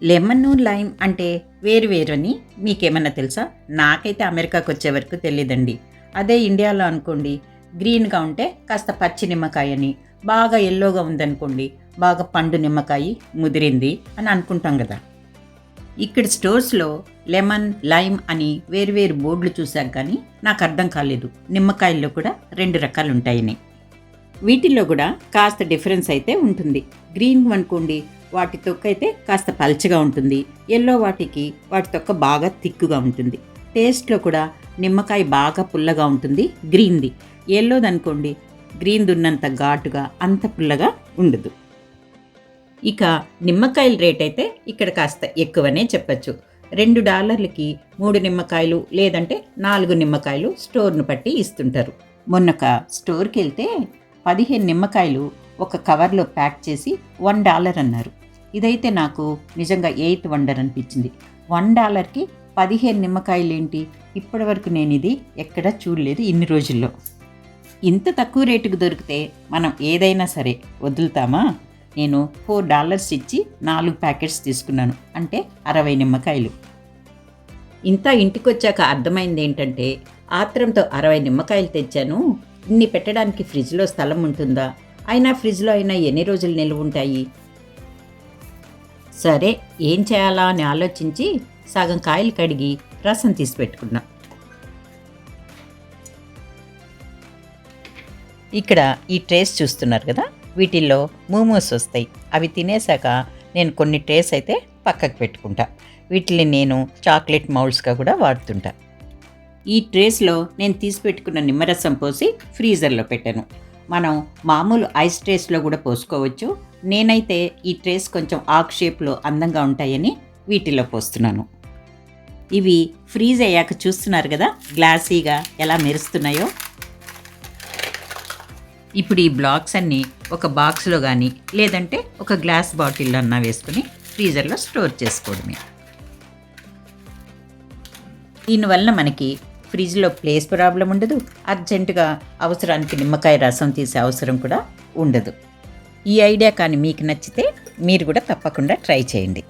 Lemon, lime అంటే వేరు వేరని మీకేమన్నా తెలుసా? నాకైతే అమెరికాకు వచ్చే వరకు తెలియదండి. అదే ఇండియాలో అనుకోండి, గ్రీన్‌గా ఉంటే కాస్త పచ్చి నిమ్మకాయని, బాగా యెల్లోగా ఉందనుకోండి, బాగా పండు నిమ్మకాయి ముదిరింది అని అనుకుంటాం గదా! ఇక్కడ స్టోర్స్‌లో లెమన్, లైమ్ అని వేరు వేరు బోర్డులు చూశాక గానీ నాకర్థం కాలేదు. నిమ్మకాయల్లో కూడా 2 రకాలుంటాయని. వీటిల్లో కూడా కాస్త డిఫరెన్స్ అయితే ఉంటుంది. గ్రీన్ అనుకోండి, వాటి తొక్క అయితే కాస్త పల్చగా ఉంటుంది. యెల్లో వాటి తొక్క బాగా థిక్‌గా ఉంటుంది. టేస్ట్‌లో కూడా నిమ్మకాయ బాగా పుల్లగా ఉంటుంది గ్రీన్‌ది. యెల్లోదనుకోండి, గ్రీన్‌ది ఉన్నంత ఘాటుగా అంత పుల్లగా ఉండదు. ఇక నిమ్మకాయల రేట్ అయితే ఇక్కడ కాస్త ఎక్కువనే చెప్పొచ్చు. $2కి 3 నిమ్మకాయలు లేదంటే 4 నిమ్మకాయలు స్టోర్‌ను బట్టి ఇస్తుంటారు. మొన్నొక స్టోర్‌కెళ్తే 15 నిమ్మకాయలు ఒక కవర్లో ప్యాక్ చేసి $1 అన్నారు. ఇదైతే నాకు నిజంగా ఎయిత్ వండర్ అనిపించింది. $1కి 15 నిమ్మకాయలేంటి? ఇప్పటివరకు నేను ఇది ఎక్కడా చూడలేదు ఇన్ని రోజుల్లో. ఇంత తక్కువ రేటుకు దొరికితే మనం ఏదైనా సరే వదులుతామా? నేను $4 ఇచ్చి 4 ప్యాకెట్స్ తీసుకున్నాను. అంటే 60 నిమ్మకాయలు. ఇంత ఇంటికొచ్చాక అర్థమైంది ఏంటంటే, ఆత్రంతో 60 నిమ్మకాయలు తెచ్చాను, ఇన్ని పెట్టడానికి ఫ్రిడ్జ్లో స్థలం ఉంటుందా? అయినా ఫ్రిడ్జ్లో అయినా ఎన్ని రోజులు నిల్వ ఉంటాయి? సరే, ఏం చేయాలా అని ఆలోచించి సగం కాయలు కడిగి రసం తీసి పెట్టుకున్నా. ఇక్కడ ఈ ట్రేస్ చూస్తున్నారు కదా, వీటిల్లో మోమోస్ వస్తాయి. అవి తినేసాక నేను కొన్ని ట్రేస్ అయితే పక్కకు పెట్టుకుంటా. వీటిని నేను చాక్లెట్ మౌల్డ్స్గా కూడా వాడుతుంటా. ఈ ట్రేస్లో నేను తీసి పెట్టుకున్న నిమ్మరసం పోసి ఫ్రీజర్లో పెట్టాను. మనం మామూలు ఐస్ ట్రేస్లో కూడా పోసుకోవచ్చు. నేనైతే ఈ ట్రేస్ కొంచెం ఆక్ షేప్లో అందంగా ఉంటాయని వీటిలో పోస్తున్నాను. ఇవి ఫ్రీజ్ అయ్యాక చూస్తున్నారు కదా, గ్లాసీగా ఎలా మెరుస్తున్నాయో. ఇప్పుడు ఈ బ్లాక్స్ అన్నీ ఒక బాక్స్లో కానీ లేదంటే ఒక గ్లాస్ బాటిల్లో అన్నా వేసుకుని ఫ్రీజర్లో స్టోర్ చేసుకోవడమే. దీనివల్ల మనకి ఫ్రిడ్జ్లో ప్లేస్ ప్రాబ్లం ఉండదు. అర్జెంటుగా అవసరానికి నిమ్మకాయ రసం తీసే అవసరం కూడా ఉండదు. ఈ ఐడియా కానీ మీకు నచ్చితే మీరు కూడా తప్పకుండా ట్రై చేయండి.